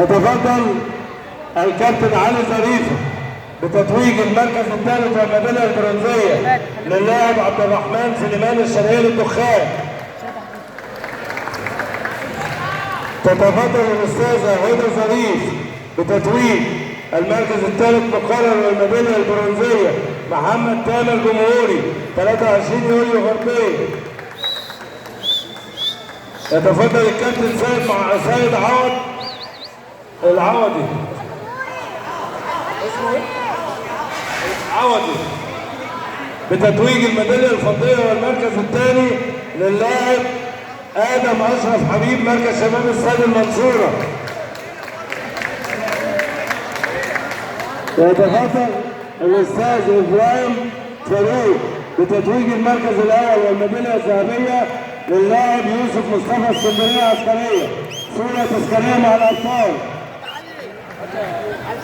يتفضل الكابتن علي ظريفه بتتويج المركز الثالث والميداليه البرونزيه للاعب عبد الرحمن سليمان الشرقيه للدخان. تتفضل الاستاذه هدى ظريف بتتويج المركز الثالث مقرر والميداليه البرونزيه محمد تامر جمهوري 23 يوليو غربيه. يتفضل الكابتن سيد عوض العوضي اسمه ايه؟ عوضي بتتويج الميداليه الفضيه والمركز الثاني للاعب ادم اشرف حبيب مركز شباب السيد المنصوره. يتفضل الاستاذ ابراهيم فاروق بتتويج المركز الاول والميداليه الذهبيه للاعب يوسف مصطفى اسكندريه عسكريه. صوره تذكاريه مع الابطال.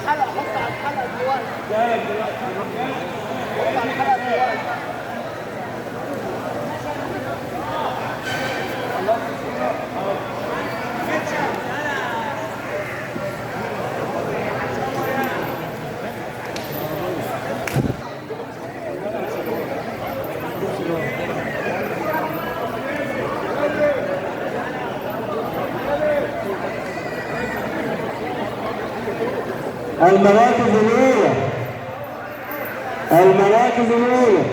الحلقة حط على الحلقة دلوقتي. حط على الحلقة دلوقتي. المراكز الأولى